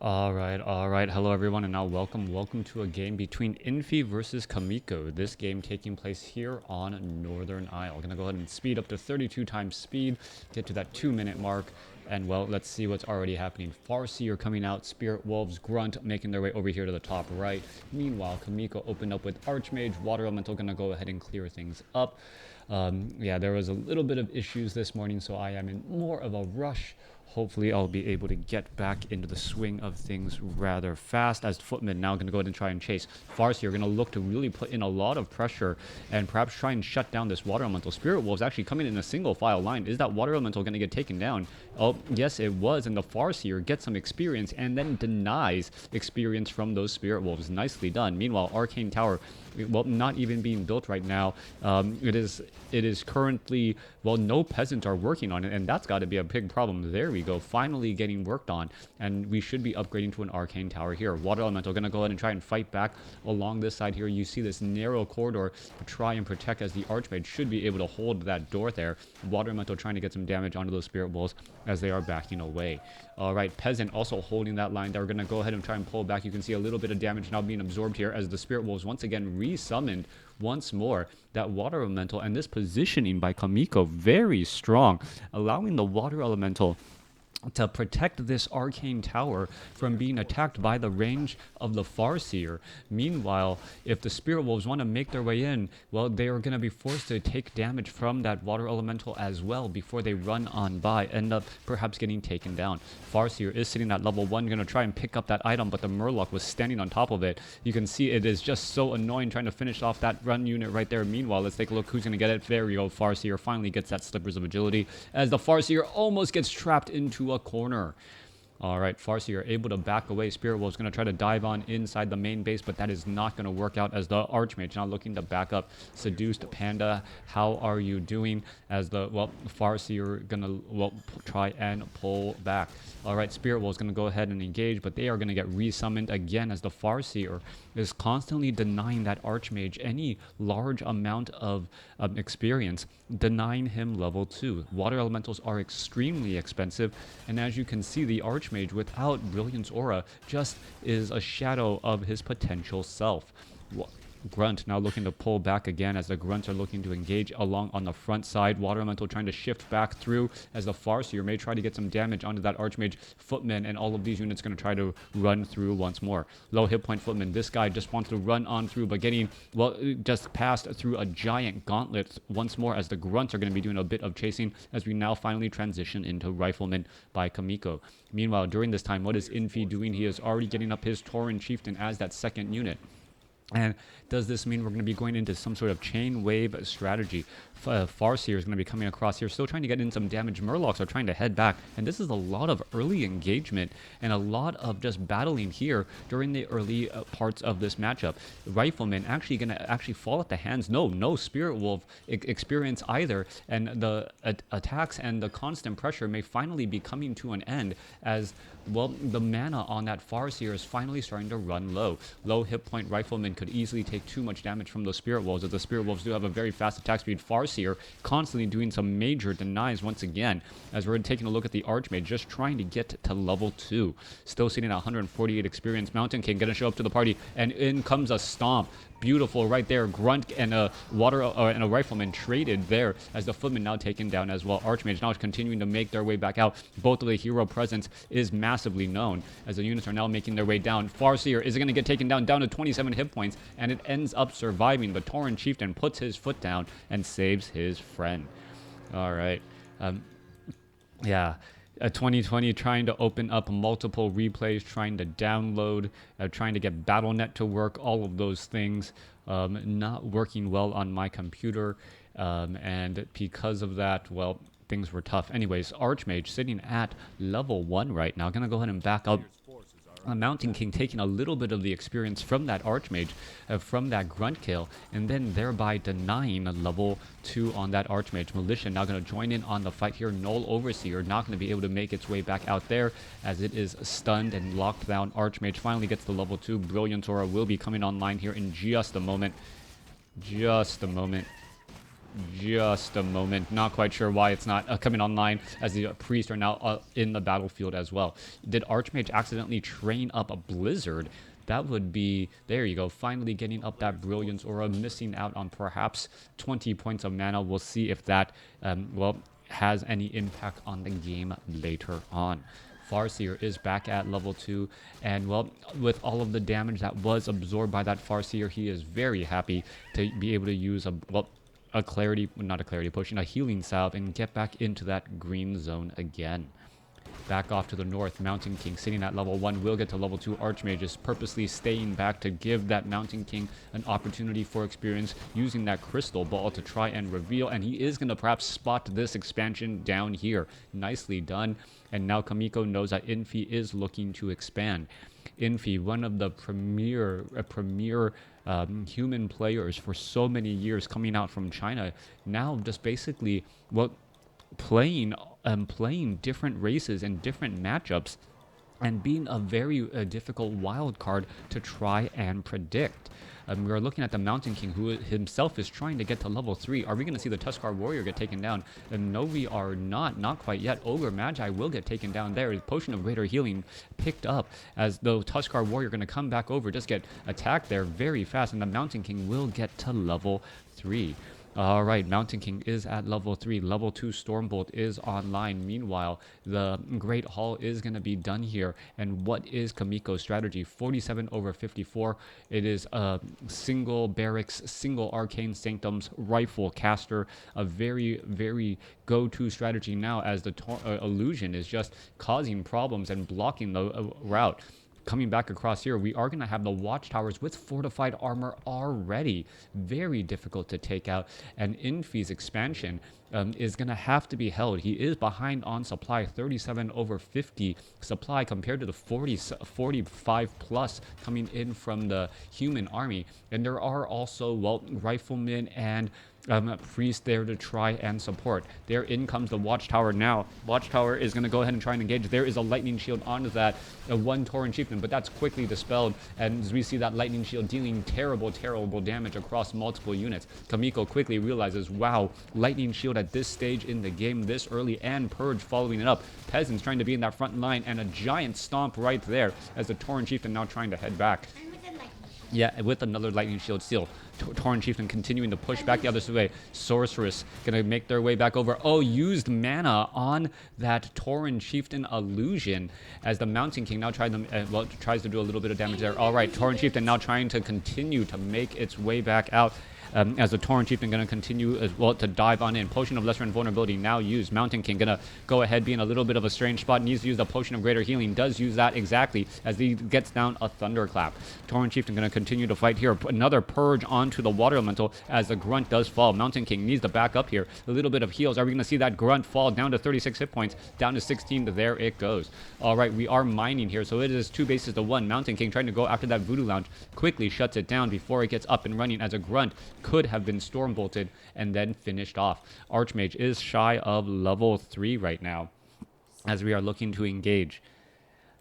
Alright. Hello everyone, and now welcome to a game between Infi versus Chaemiko. This game taking place here on Northern Isle. Gonna go ahead and speed up to 32 times speed, get to that 2-minute mark, and well, let's see what's already happening. Farseer coming out, Spirit Wolves, Grunt making their way over here to the top right. Meanwhile, Chaemiko opened up with Archmage, Water Elemental gonna go ahead and clear things up. Yeah, there was a little bit of issues this morning, so I am in more of a rush. Hopefully I'll be able to get back into the swing of things rather fast, as Footman now going to go ahead and try and chase. Farseer going to look to really put in a lot of pressure and perhaps try and shut down this Water Elemental. Spirit Wolves actually coming in a single file line. Is that Water Elemental going to get taken down? Oh, yes it was, and the Farseer gets some experience and then denies experience from those Spirit Wolves. Nicely done. Meanwhile, Arcane Tower, well, not even being built right now. It is currently, well, no peasants are working on it, and that's got to be a big problem. There we go, finally getting worked on, and we should be upgrading to an Arcane Tower here. Water Elemental gonna go ahead and try and fight back along this side here. You see this narrow corridor to try and protect, as the Archmage should be able to hold that door there. Water Elemental trying to get some damage onto those Spirit Wolves as they are backing away. Alright, Peasant also holding that line. They're gonna go ahead and try and pull back. You can see a little bit of damage now being absorbed here as the Spirit Wolves once again re-summoned once more that Water Elemental, and this positioning by Chaemiko very strong, allowing the Water Elemental to protect this Arcane Tower from being attacked by the range of the Farseer. Meanwhile, if the Spirit Wolves want to make their way in, well, they are going to be forced to take damage from that Water Elemental as well before they run on by, end up perhaps getting taken down. Farseer is sitting at level 1, going to try and pick up that item, but the Murloc was standing on top of it. You can see it is just so annoying trying to finish off that run unit right there. Meanwhile, let's take a look who's going to get it. There we go. Farseer finally gets that Slippers of Agility as the Farseer almost gets trapped into a corner. Alright, Farseer able to back away. Spirit Wolf's going to try to dive on inside the main base, but that is not going to work out as the Archmage now looking to back up. Seduced Panda, how are you doing? As the, well, Farseer going to, well, try and pull back. Alright, Spirit Wolf's going to go ahead and engage, but they are going to get resummoned again as the Farseer is constantly denying that Archmage any large amount of experience, denying him level 2. Water Elementals are extremely expensive, and as you can see, the Archmage without Brilliance Aura just is a shadow of his potential self. Grunt now looking to pull back again as the Grunts are looking to engage along on the front side. Water Elemental trying to shift back through as the Farseer may try to get some damage onto that Archmage. Footman and all of these units going to try to run through once more. Low hit point Footman. This guy just wants to run on through, but getting, well, just passed through a giant gauntlet once more as the Grunts are going to be doing a bit of chasing as we now finally transition into Rifleman by Chaemiko. Meanwhile, during this time, what is Infi doing? He is already getting up his Tauren Chieftain as that second unit. And does this mean we're going to be going into some sort of chain wave strategy? Farseer is going to be coming across here, still trying to get in some damage. Murlocs are trying to head back, and this is a lot of early engagement and a lot of just battling here during the early parts of this matchup. Rifleman actually going to fall at the hands. No Spirit Wolf experience either, and the attacks and the constant pressure may finally be coming to an end as, well, the mana on that Farseer is finally starting to run low. Low hit point Rifleman could easily take too much damage from those Spirit Wolves, as the Spirit Wolves do have a very fast attack speed. Farseer constantly doing some major denies once again, as we're taking a look at the Archmage just trying to get to level 2. Still sitting at 148 experience. Mountain King gonna show up to the party, and in comes a stomp. Beautiful right there. Grunt and a and a Rifleman traded there as the Footman now taken down as well. Archmage now continuing to make their way back out. Both of the hero presence is massively known as the units are now making their way down. Farseer is going to get taken down to 27 hit points, and it ends up surviving. The Tauren Chieftain puts his foot down and saves his friend. All right. Yeah. 2020 trying to open up multiple replays, trying to download, trying to get BattleNet to work, all of those things not working well on my computer, and because of that, well, things were tough. Anyways, Archmage sitting at level 1 right now. Gonna go ahead and back up. Mountain King taking a little bit of the experience from that Archmage, from that Grunt kill, and then thereby denying a level 2 on that Archmage. Militia now going to join in on the fight here. Null Overseer not going to be able to make its way back out there as it is stunned and locked down. Archmage finally gets to level 2. Brilliant Aura will be coming online here in just a moment. just a moment. Not quite sure why it's not coming online, as the priests are now in the battlefield as well. Did Archmage accidentally train up a Blizzard? That would be, there you go, finally getting up that Brilliance Aura, missing out on perhaps 20 points of mana. We'll see if that, well, has any impact on the game later on. Farseer is back at level 2, and well, with all of the damage that was absorbed by that Farseer, he is very happy to be able to use a clarity, not a clarity potion, a healing salve, and get back into that green zone again. Back off to the north, Mountain King sitting at level 1 will get to level 2. Archmage is purposely staying back to give that Mountain King an opportunity for experience, using that crystal ball to try and reveal, and he is going to perhaps spot this expansion down here. Nicely done. And now Chaemiko knows that Infi is looking to expand. Infi, one of the premier human players for so many years, coming out from China, now just basically, well, playing different races and different matchups, and being a very difficult wild card to try and predict. We are looking at the Mountain King, who himself is trying to get to level 3. Are we going to see the Tuskar Warrior get taken down? No, we are not quite yet. Ogre Magi will get taken down there. Potion of Greater Healing picked up, as the Tuskar Warrior going to come back over, just get attacked there very fast, and the Mountain King will get to level 3. Alright, Mountain King is at level 3. Level 2 Stormbolt is online. Meanwhile, the Great Hall is going to be done here. And what is Chaemiko's strategy? 47 over 54. It is a single barracks, single arcane sanctums, rifle caster. A very, very go-to strategy now, as the illusion is just causing problems and blocking the route. Coming back across here, we are going to have the watchtowers with fortified armor already. Very difficult to take out. And Infi's expansion is going to have to be held. He is behind on supply, 37 over 50 supply compared to the 45 plus coming in from the human army. And there are also, well, riflemen and priest there to try and support. There in comes the watchtower now. Watchtower is going to go ahead and try and engage. There is a lightning shield onto that one Tauren chieftain, but that's quickly dispelled, and as we see that lightning shield dealing terrible damage across multiple units. Chaemiko quickly realizes, wow, lightning shield at this stage in the game this early, and Purge following it up. Peasants trying to be in that front line, and a giant stomp right there as the Tauren chieftain now trying to head back. Yeah, with another lightning shield still. Tauren Chieftain continuing to push back the other way. Sorceress gonna make their way back over. Oh, used mana on that Tauren Chieftain illusion, as the Mountain King now tries to do a little bit of damage there. All right, Tauren Chieftain now trying to continue to make its way back out. As the Tauren Chieftain going to continue as well to dive on in. Potion of Lesser Invulnerability now used. Mountain King going to go ahead, be in a little bit of a strange spot. Needs to use the Potion of Greater Healing. Does use that exactly as he gets down a Thunderclap. Tauren Chieftain going to continue to fight here. Another Purge onto the Water Elemental as the Grunt does fall. Mountain King needs to back up here. A little bit of heals. Are we going to see that Grunt fall down to 36 hit points? Down to 16. There it goes. All right, we are mining here. So it is 2 bases to 1. Mountain King trying to go after that Voodoo Lounge. Quickly shuts it down before it gets up and running, as a Grunt could have been storm bolted and then finished off. Archmage is shy of level 3 right now, as we are looking to engage.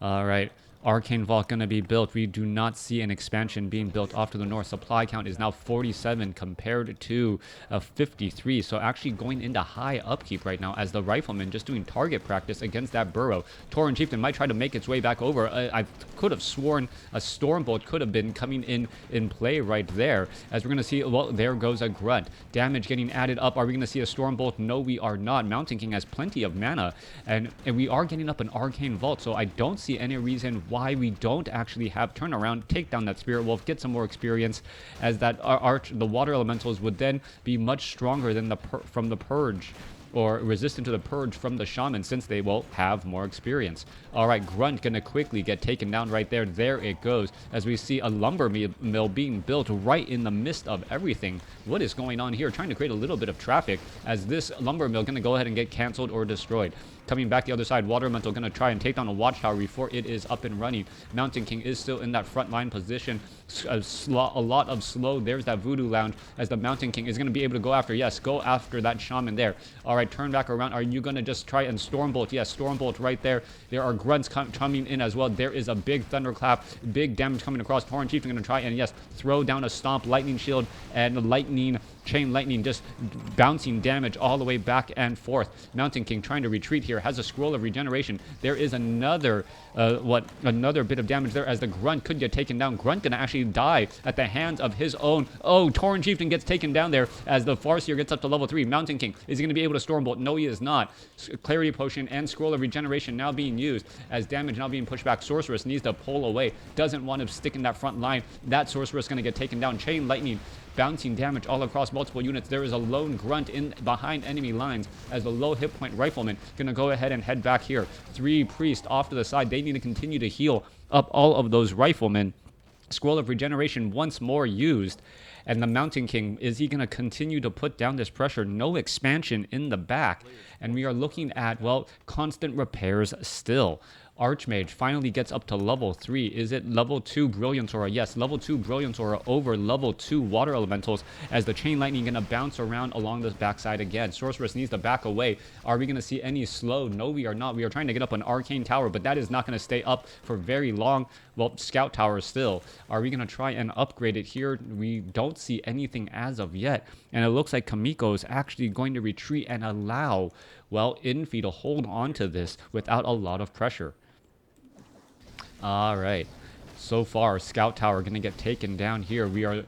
All right. Arcane Vault going to be built. We do not see an expansion being built off to the north. Supply count is now 47 compared to 53. So actually going into high upkeep right now, as the Rifleman just doing target practice against that burrow. Tauren Chieftain might try to make its way back over. I could have sworn a Stormbolt could have been coming in play right there, as we're going to see, well, there goes a Grunt. Damage getting added up. Are we going to see a Stormbolt? No, we are not. Mountain King has plenty of mana, and we are getting up an Arcane Vault, so I don't see any reason why we don't actually have turnaround, take down that Spirit Wolf, get some more experience, as that the Water Elementals would then be much stronger than from the Purge, or resistant to the Purge from the Shaman, since they will have more experience. All right, Grunt gonna quickly get taken down right there. There it goes, as we see a lumber mill being built right in the midst of everything. What is going on here? Trying to create a little bit of traffic, as this lumber mill gonna go ahead and get canceled or destroyed. Coming back the other side, Water Elemental going to try and take down a Watchtower before it is up and running. Mountain King is still in that front line position. A lot of slow. There's that Voodoo Lounge, as the Mountain King is going to be able to go after. Yes, go after that Shaman there. All right, turn back around. Are you going to just try and Stormbolt? Yes, Stormbolt right there. There are Grunts coming in as well. There is a big Thunderclap, big damage coming across. Tauren Chieftain going to try and, yes, throw down a Stomp, Lightning Shield, and Lightning Chain Lightning just bouncing damage all the way back and forth. Mountain King trying to retreat here, has a Scroll of Regeneration. There is another bit of damage there as the Grunt could get taken down. Grunt gonna actually die at the hands of his own. Oh, Tauren Chieftain gets taken down there as the Farseer gets up to level 3. Mountain King, is he gonna be able to Stormbolt? No, he is not. Clarity Potion and Scroll of Regeneration now being used as damage now being pushed back. Sorceress needs to pull away, doesn't want to stick in that front line. That Sorceress gonna get taken down. Chain Lightning bouncing damage all across multiple units. There is a lone Grunt in behind enemy lines as the low hit point Rifleman gonna go ahead and head back here. 3 Priests off to the side. They need to continue to heal up all of those Riflemen. Scroll of Regeneration once more used. And the Mountain King, is he going to continue to put down this pressure? No expansion in the back. And we are looking at, well, constant repairs still. Archmage finally gets up to level 3. Is it level 2 Brilliant Aura? Yes, level 2 Brilliant Aura over level 2 Water Elementals as the Chain Lightning going to bounce around along this backside again. Sorceress needs to back away. Are we going to see any slow? No, we are not. We are trying to get up an Arcane Tower, but that is not going to stay up for very long. Well, Scout Tower still. Are we going to try and upgrade it here? We don't see anything as of yet. And it looks like Chaemiko is actually going to retreat and allow, well, Infi to hold on to this without a lot of pressure. All right. So far, Scout Tower going to get taken down here. We are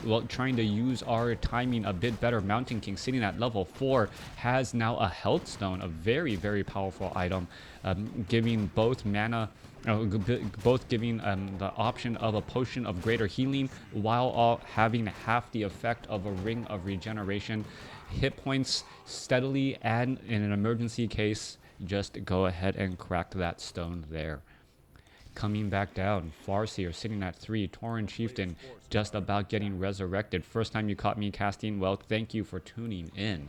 well, trying to use our timing a bit better. Mountain King sitting at level 4 has now a Health Stone, a very, very powerful item, giving both mana, both giving the option of a Potion of Greater Healing while having half the effect of a Ring of Regeneration. Hit points steadily, and in an emergency case, just go ahead and crack that stone there. Coming back down, Farseer sitting at 3, Tauren Chieftain just about getting resurrected. First time you caught me casting, well, thank you for tuning in.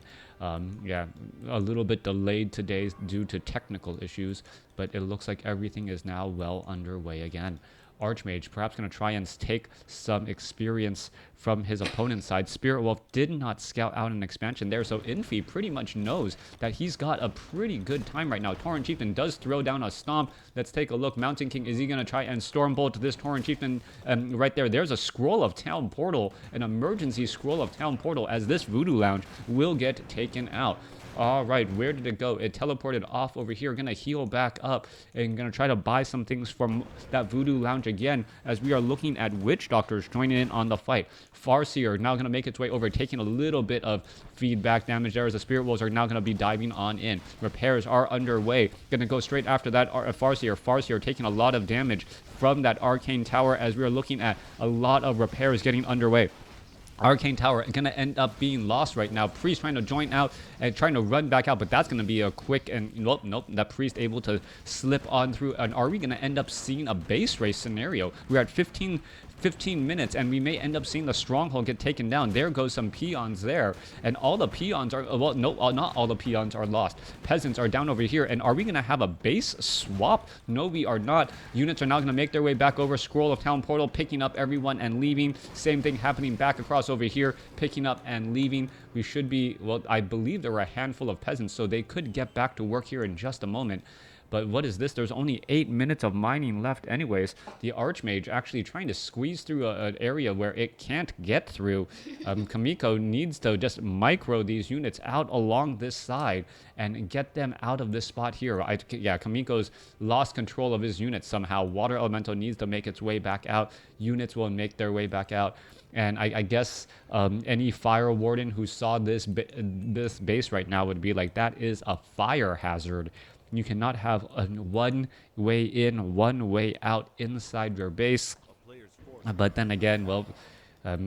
Yeah, a little bit delayed today due to technical issues, but it looks like everything is now well underway again. Archmage perhaps going to try and take some experience from his opponent's side. Spirit Wolf did not scout out an expansion there, so Infi pretty much knows that he's got a pretty good time right now. Tauren Chieftain does throw down a stomp. Let's take a look. Mountain King, is he going to try and Stormbolt this Tauren Chieftain? Right there, there's a Scroll of Town Portal, an emergency Scroll of Town Portal, as this Voodoo Lounge will get taken out. All right, where did it go? It teleported off over here. Gonna heal back up and gonna try to buy some things from that Voodoo Lounge again as we are looking at Witch Doctors joining in on the fight. Farseer now gonna make its way over, taking a little bit of feedback damage there as the Spirit Wolves are now gonna be diving on in. Repairs are underway. Gonna go straight after that Farseer. Farseer taking a lot of damage from that Arcane Tower as we are looking at a lot of repairs getting underway. Arcane Tower going to end up being lost right now. Priest trying to join out and trying to run back out, but that's going to be a quick and nope, that Priest able to slip on through. And are we going to end up seeing a base race scenario? We're at 15 minutes, and we may end up seeing the Stronghold get taken down. There goes some peons there, and all the peons are, well, no, not all the peons are lost. Peasants are down over here, and are we going to have a base swap? No, we are not. Units are now going to make their way back over. Scroll of Town Portal, picking up everyone and leaving. Same thing happening back across over here, picking up and leaving. We should be, well, I believe there were a handful of peasants, so they could get back to work here in just a moment. But what is this? There's only 8 minutes of mining left anyways. The Archmage actually trying to squeeze through an area where it can't get through. Chaemiko needs to just micro these units out along this side and get them out of this spot here. Yeah, Chaemiko's lost control of his units somehow. Water Elemental needs to make its way back out. Units will make their way back out. And I guess any Fire Warden who saw this base right now would be like, that is a fire hazard. You cannot have a one way in, one way out inside your base. But then again, well,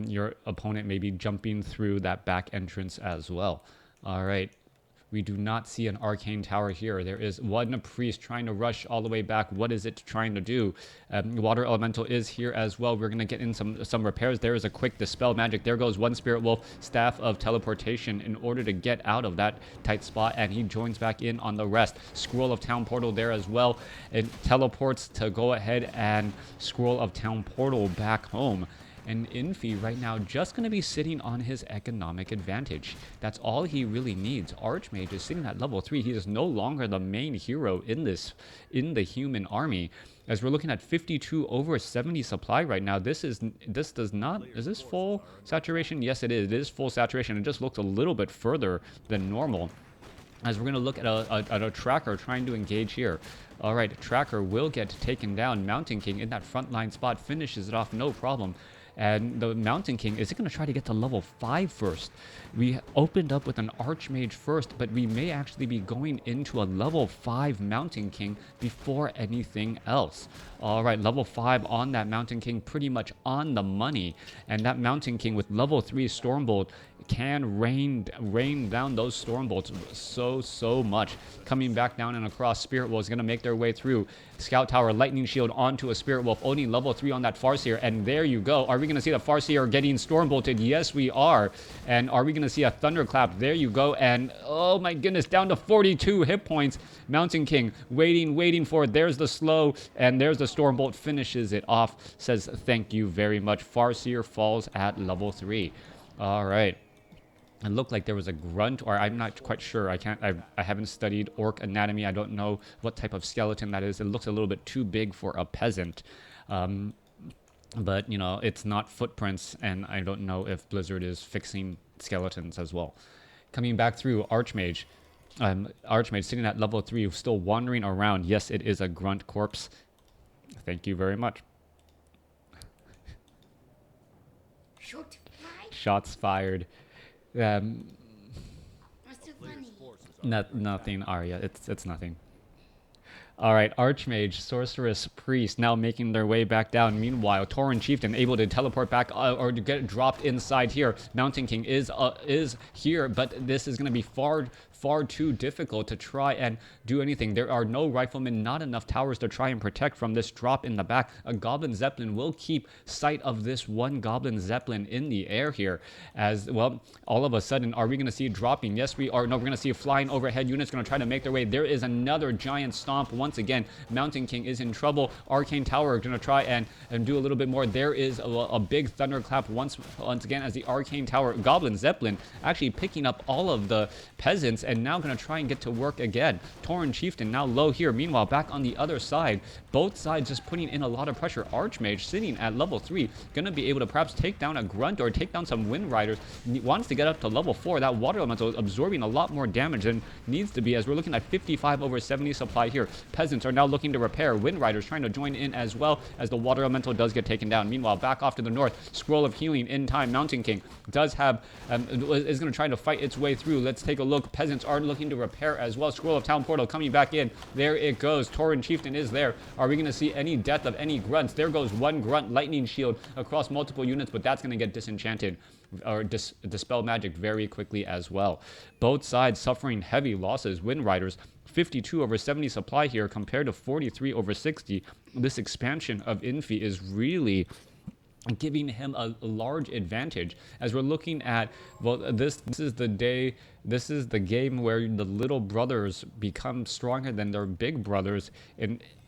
your opponent may be jumping through that back entrance as well. All right. We do not see an Arcane Tower here. There is one Priest trying to rush all the way back. What is it trying to do? Water Elemental is here as well. We're going to get in some repairs. There is a quick Dispel Magic. There goes one Spirit Wolf, Staff of Teleportation in order to get out of that tight spot, and he joins back in on the rest. Scroll of Town Portal there as well. It teleports to go ahead and Scroll of Town Portal back home. And Infi right now just going to be sitting on his economic advantage. That's all he really needs. Archmage is sitting at level 3. He is no longer the main hero in the human army. As we're looking at 52 over 70 supply right now, is this full saturation? Yes, it is. It is full saturation. It just looks a little bit further than normal. As we're going to look at a tracker trying to engage here. All right, tracker will get taken down. Mountain King in that front line spot finishes it off no problem. And the Mountain King, is it going to try to get to level 5 first? We opened up with an Archmage first, but we may actually be going into a level 5 Mountain King before anything else. All right, level 5 on that Mountain King, pretty much on the money. And that Mountain King with level 3 Stormbolt can rain down those Stormbolts so much. Coming back down and across, Spirit Wolf is going to make their way through. Scout Tower, Lightning Shield onto a Spirit Wolf, only level 3 on that Farseer, and there you go. Are we going to see the Farseer getting Stormbolted? Yes, we are. And are we going to see a Thunderclap? There you go. And oh my goodness, down to 42 hit points. Mountain King waiting for it. There's the slow, and there's the Stormbolt, finishes it off. Says thank you very much. Farseer falls at level 3. All right. It looked like there was a grunt, or I'm not quite sure. I haven't studied orc anatomy. I don't know what type of skeleton that is. It looks a little bit too big for a peasant. But, you know, it's not footprints, and I don't know if Blizzard is fixing skeletons as well. Coming back through, Archmage. Archmage sitting at level 3, still wandering around. Yes, it is a grunt corpse. Thank you very much. Shots fired. What's so funny? Nothing, Arya. It's nothing. All right, Archmage, Sorceress, Priest now making their way back down. Meanwhile, Tauren Chieftain able to teleport back or to get dropped inside here. Mountain King is here, but this is going to be far too difficult to try and do anything. There are no riflemen, not enough towers to try and protect from this drop in the back. A Goblin Zeppelin will keep sight of this one Goblin Zeppelin in the air here. As well, all of a sudden, are we going to see it dropping? Yes, we are. No, we're going to see flying overhead units going to try to make their way. There is another giant stomp. Once again, Mountain King is in trouble. Arcane Tower going to try and do a little bit more. There is a big thunderclap once again as the Arcane Tower, Goblin Zeppelin actually picking up all of the peasants and now going to try and get to work again. Tauren Chieftain now low here. Meanwhile, back on the other side, both sides just putting in a lot of pressure. Archmage sitting at level 3, going to be able to perhaps take down a Grunt or take down some Wind Riders. Wants to get up to level 4. That Water Elemental is absorbing a lot more damage than needs to be, as we're looking at 55 over 70 supply here. Peasants are now looking to repair. Wind Riders trying to join in as well as the Water Elemental does get taken down. Meanwhile, back off to the north, Scroll of Healing in time. Mountain King does have, is going to try to fight its way through. Let's take a look. Peasants are looking to repair as well. Scroll of Town Portal coming back in. There it goes. Tauren Chieftain is there. Are we going to see any death of any grunts? There goes one grunt. Lightning Shield across multiple units, but that's going to get disenchanted or dispel magic very quickly as well. Both sides suffering heavy losses. Wind Riders 52 over 70 supply here compared to 43 over 60. This expansion of Infi is really giving him a large advantage. As we're looking at, well, this is the day, this is the game where the little brothers become stronger than their big brothers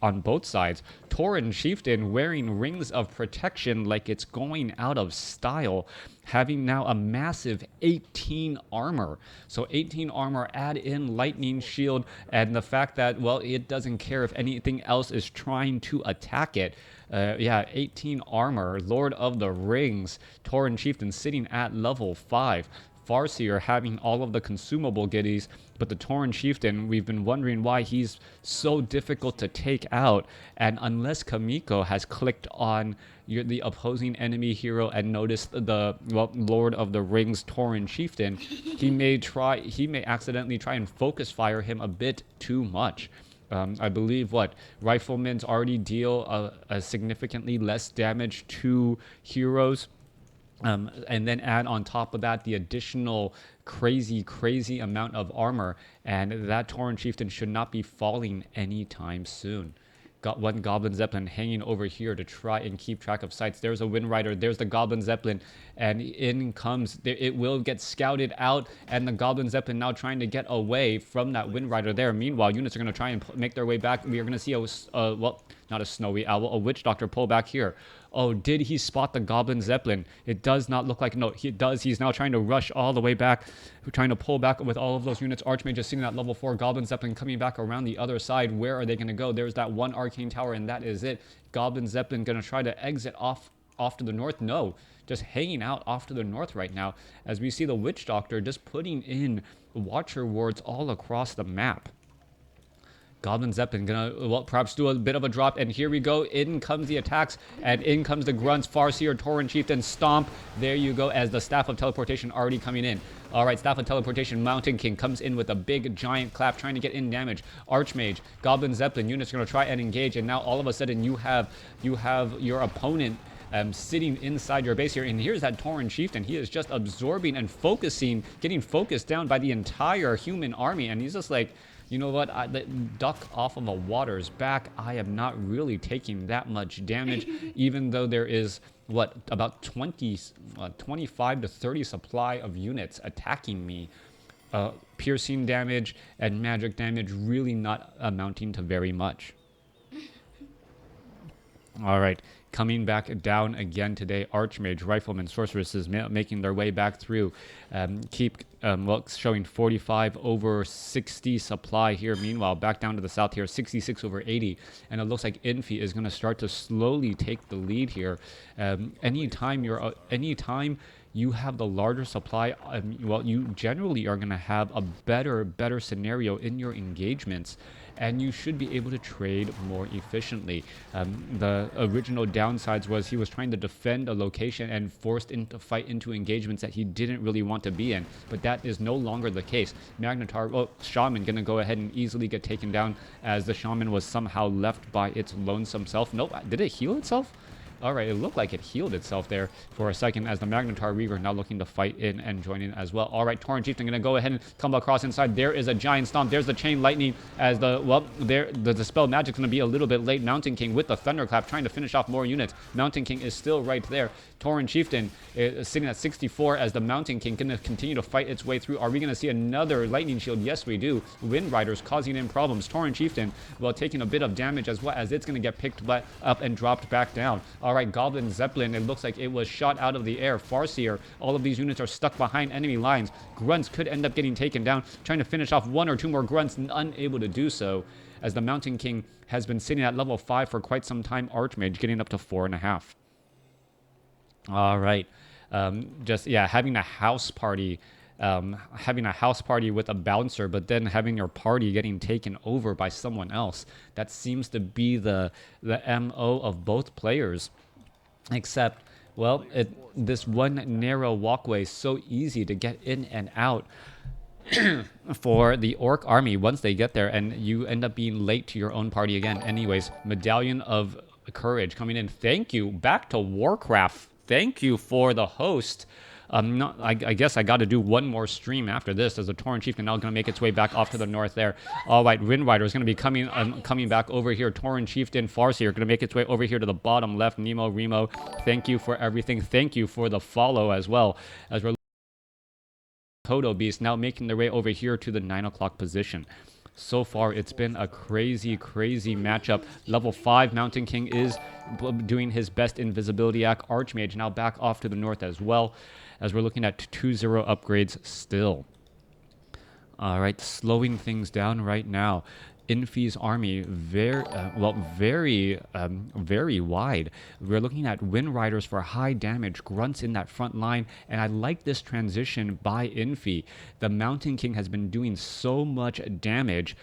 on both sides. Tauren Chieftain wearing rings of protection like it's going out of style, having now a massive 18 armor. So 18 armor, add in Lightning Shield, and the fact that, well, it doesn't care if anything else is trying to attack it. Yeah, 18 armor, Lord of the Rings, Tauren Chieftain sitting at level 5. Farseer having all of the consumable goodies, but the Tauren Chieftain, we've been wondering why he's so difficult to take out. And unless Chaemiko has clicked on the opposing enemy hero and noticed the, well, Lord of the Rings Tauren Chieftain, he may accidentally try and focus fire him a bit too much. I believe riflemen already deal a significantly less damage to heroes. And then add on top of that the additional crazy amount of armor, and that Tauren Chieftain should not be falling anytime soon. Got one Goblin Zeppelin hanging over here to try and keep track of sites. There's a Wind Rider, there's the Goblin Zeppelin, and in comes, it will get scouted out, and the Goblin Zeppelin now trying to get away from that Wind Rider there. Meanwhile, units are going to try and make their way back. We are going to see not a snowy owl, a witch doctor. Pull back here. Oh, did he spot the Goblin Zeppelin? It does not look like, no, he does. He's now trying to rush all the way back, trying to pull back with all of those units. Archmage is sitting at level 4, Goblin Zeppelin coming back around the other side. Where are they going to go? There's that one arcane tower, and that is it. Goblin Zeppelin going to try to exit off to the north. No, just hanging out off to the north right now, as we see the Witch Doctor just putting in Watcher wards all across the map. Goblin Zeppelin gonna, well, perhaps do a bit of a drop, and here we go. In comes the attacks, and in comes the grunts. Farseer, Tauren Chieftain, Stomp. There you go, as the Staff of Teleportation already coming in. All right, Staff of Teleportation, Mountain King comes in with a big giant clap, trying to get in damage. Archmage, Goblin Zeppelin, units are gonna try and engage, and now all of a sudden you have your opponent sitting inside your base here, and here's that Tauren Chieftain. He is just absorbing and focusing, getting focused down by the entire human army, and he's just like, you know what, duck off of a water's back. I am not really taking that much damage, even though there is, what, about 25 to 30 supply of units attacking me. Piercing damage and magic damage really not amounting to very much. All right, coming back down again today, Archmage, Rifleman, Sorceresses making their way back through. Well, showing 45 over 60 supply here. Meanwhile, back down to the south here, 66 over 80. And it looks like Infi is going to start to slowly take the lead here. Anytime you have the larger supply, well, you generally are going to have a better scenario in your engagements, and you should be able to trade more efficiently. The original downsides was he was trying to defend a location and forced into fight into engagements that he didn't really want to be in, but that is no longer the case. Magnetar, well, Shaman gonna go ahead and easily get taken down, as the Shaman was somehow left by its lonesome self. Nope, did it heal itself? Alright, it looked like it healed itself there for a second, as the Magnetar Reaver now looking to fight in and join in as well. Alright, Tauren Chieftain going to go ahead and come across inside. There is a Giant Stomp. There's the Chain Lightning, as the Dispel Magic's going to be a little bit late. Mountain King with the Thunderclap trying to finish off more units. Mountain King is still right there. Tauren Chieftain is sitting at 64, as the Mountain King going to continue to fight its way through. Are we going to see another Lightning Shield? Yes, we do. Wind Riders causing in problems. Tauren Chieftain, well, taking a bit of damage as well, as it's going to get picked up and dropped back down. Alright, Goblin Zeppelin, it looks like it was shot out of the air. Farseer, all of these units are stuck behind enemy lines. Grunts could end up getting taken down, trying to finish off one or two more Grunts, unable to do so, as the Mountain King has been sitting at level 5 for quite some time. Archmage getting up to 4.5. All right, just, yeah, having a house party with a bouncer, but then having your party getting taken over by someone else. That seems to be the MO of both players. Except, well, this one narrow walkway is so easy to get in and out for the Orc army once they get there, and you end up being late to your own party again. Anyways, Medallion of Courage coming in. Thank you. Back to WarCraft. Thank you for the host. I guess I got to do one more stream after this, as the Tauren Chieftain now going to make its way back off to the north there. All right, Wind Rider is going to be coming back over here. Tauren Chieftain, Farseer going to make its way over here to the bottom left. Nemo, Remo, thank you for everything. Thank you for the follow as well, as we're Kodo Beast now making their way over here to the 9 o'clock position. So far, it's been a crazy matchup. Level 5 Mountain King is doing his best invisibility act. Archmage now back off to the north as well, as we're looking at 2-0 upgrades still. All right, slowing things down right now. Infi's army very wide. We're looking at Wind Riders for high damage, Grunts in that front line, and I like this transition by Infi. The Mountain King has been doing so much damage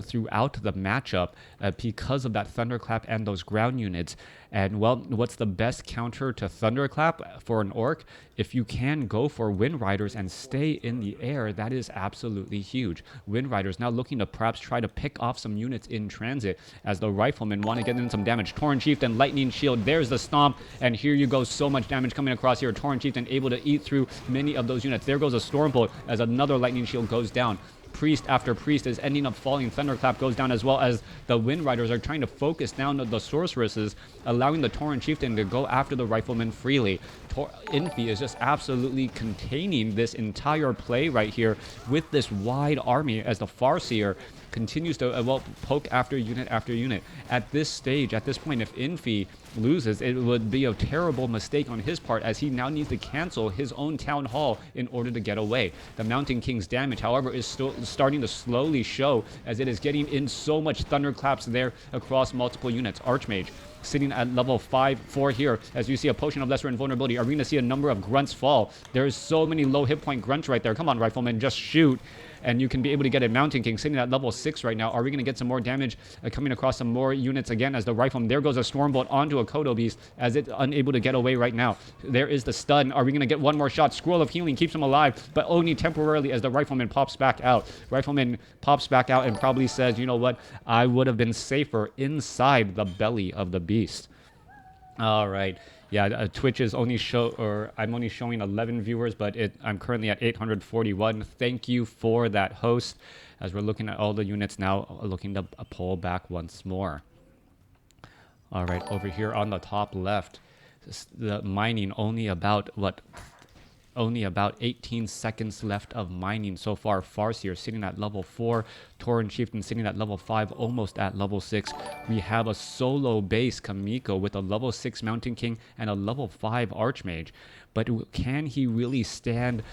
throughout the matchup because of that Thunderclap and those ground units. And, well, what's the best counter to Thunderclap for an Orc? If you can go for Wind Riders and stay in the air, that is absolutely huge. Wind Riders now looking to perhaps try to pick off some units in transit, as the Riflemen want to get in some damage. Tauren Chieftain, Lightning Shield, there's the Stomp, and here you go, so much damage coming across here. Tauren Chieftain able to eat through many of those units. There goes a Stormbolt, as another Lightning Shield goes down. Priest after Priest is ending up falling. Thunderclap goes down, as well as the Wind Riders are trying to focus down the Sorceresses, allowing the Tauren Chieftain to go after the Riflemen freely. Infi is just absolutely containing this entire play right here with this wide army, as the Farseer continues to, well, poke after unit after unit. At this stage, at this point, if Infi loses, it would be a terrible mistake on his part, as he now needs to cancel his own town hall in order to get away. The Mountain King's damage, however, is still starting to slowly show, as it is getting in so much thunderclaps there across multiple units. Archmage sitting at level 5-4 here, as you see a potion of lesser invulnerability. Are we going to see a number of grunts fall? There's so many low hit point grunts right there. Come on, Rifleman, just shoot. And you can be able to get a Mountain King sitting at level 6 right now. Are we going to get some more damage coming across some more units again as the Rifleman? There goes a Stormbolt onto a Kodo Beast as it's unable to get away right now. There is the stun. Are we going to get one more shot? Scroll of Healing keeps him alive, but only temporarily as the Rifleman pops back out. Rifleman pops back out and probably says, you know what? I would have been safer inside the belly of the beast. All right. Yeah, Twitch is only I'm only showing 11 viewers, but I'm currently at 841. Thank you for that, host. As we're looking at all the units now, looking to pull back once more. All right, over here on the top left, the mining only about 18 seconds left of mining so far. Farseer sitting at level 4, Tauren Chieftain sitting at level 5, almost at level 6. We have a solo base Chaemiko with a level 6 Mountain King and a level 5 Archmage. But can he really stands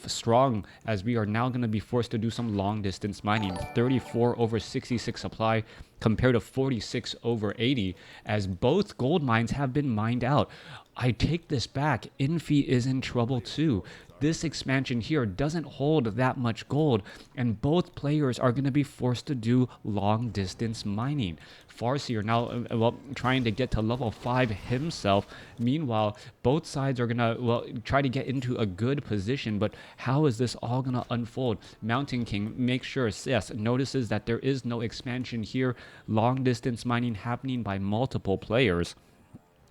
strong, as we are now going to be forced to do some long distance mining? 34 over 66 supply compared to 46 over 80, as both gold mines have been mined out. I take this back. Infi is in trouble too. This expansion here doesn't hold that much gold, and both players are going to be forced to do long distance mining. Farseer now, well, trying to get to level 5 himself. Meanwhile, both sides are going to, well, try to get into a good position, but how is this all going to unfold? Mountain King makes sure, yes, notices that there is no expansion here. Long distance mining happening by multiple players.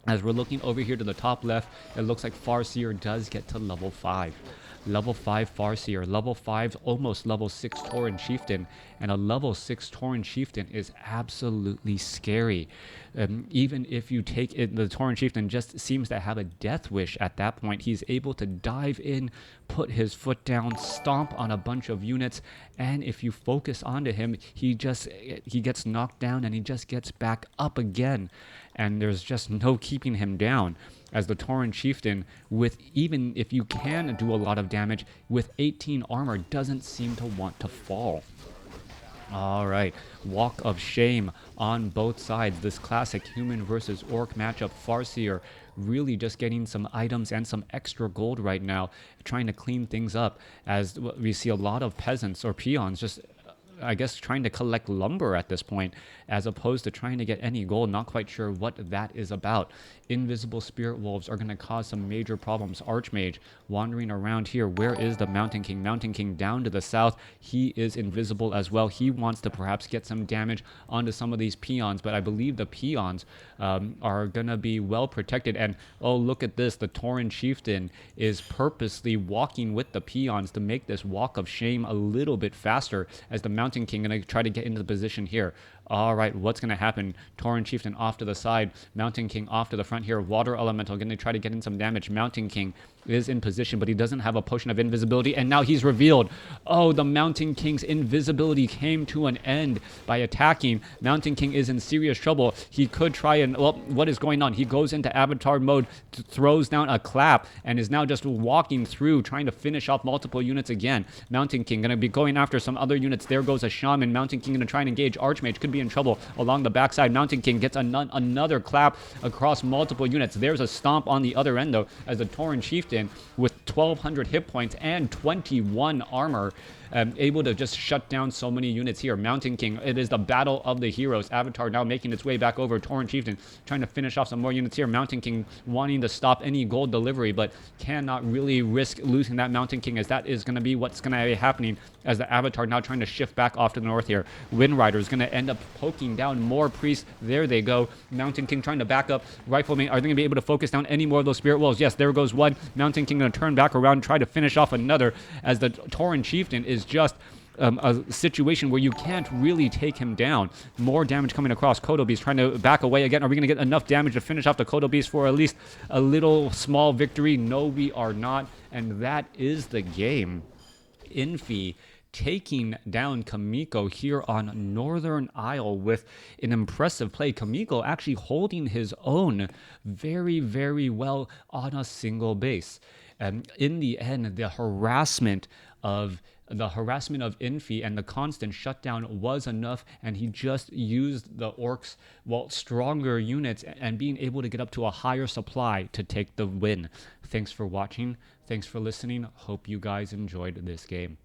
As we're looking over here to the top left, it looks like Farseer does get to level 5. Level 5 Farseer, level 5 almost level 6 Tauren Chieftain, and a level 6 Tauren Chieftain is absolutely scary. Even if you take it, the Tauren Chieftain just seems to have a death wish at that point. He's able to dive in, put his foot down, stomp on a bunch of units, and if you focus onto him, he gets knocked down and he just gets back up again. And there's just no keeping him down, as the Tauren Chieftain, with even if you can do a lot of damage, with 18 armor, doesn't seem to want to fall. All right, walk of shame on both sides. This classic human versus orc matchup. Farseer really just getting some items and some extra gold right now, trying to clean things up, as we see a lot of peasants or peons just, I guess, trying to collect lumber at this point, as opposed to trying to get any gold. Not quite sure what that is about. Invisible Spirit Wolves are going to cause some major problems. Archmage wandering around here. Where is the Mountain King? Mountain King down to the south. He is invisible as well. He wants to perhaps get some damage onto some of these peons, but I believe the peons are going to be well protected. And oh, look at this. The Tauren Chieftain is purposely walking with the peons to make this walk of shame a little bit faster, as the Mountain King going to try to get into the position here. All right, what's going to happen? Tauren Chieftain off to the side. Mountain King off to the front here. Water Elemental going to try to get in some damage. Mountain King is in position, but he doesn't have a potion of invisibility, and now he's revealed. Oh, the Mountain King's invisibility came to an end by attacking. Mountain King is in serious trouble. He could try and, well, what is going on? He goes into avatar mode, throws down a clap, and is now just walking through, trying to finish off multiple units again. Mountain King going to be going after some other units. There goes a Shaman. Mountain King going to try and engage. Archmage could be in trouble along the backside. Mountain King gets another clap across multiple units. There's a stomp on the other end, though, as the Tauren Chieftain, with 1,200 hit points and 21 armor, able to just shut down so many units here. Mountain King, it is the battle of the heroes. Avatar now making its way back over. Tauren Chieftain trying to finish off some more units here. Mountain King wanting to stop any gold delivery, but cannot really risk losing that Mountain King, as that is going to be what's going to be happening, as the Avatar now trying to shift back off to the north here. Wind Rider is going to end up poking down more priests. There they go. Mountain King trying to back up. Rifleman, are they going to be able to focus down any more of those Spirit Wolves? Yes, there goes one. Mountain King going to turn back around and try to finish off another, as the Tauren Chieftain is just a situation where you can't really take him down. More damage coming across. Kodo Beast trying to back away again. Are we going to get enough damage to finish off the Kodo Beast for at least a little small victory? No, we are not. And that is the game. Infi taking down Chaemiko here on Northern Isle with an impressive play. Chaemiko actually holding his own very, very well on a single base. In the end, the harassment of Infi and the constant shutdown was enough, and he just used the orcs, well, stronger units and being able to get up to a higher supply to take the win. Thanks for watching. Thanks for listening. Hope you guys enjoyed this game.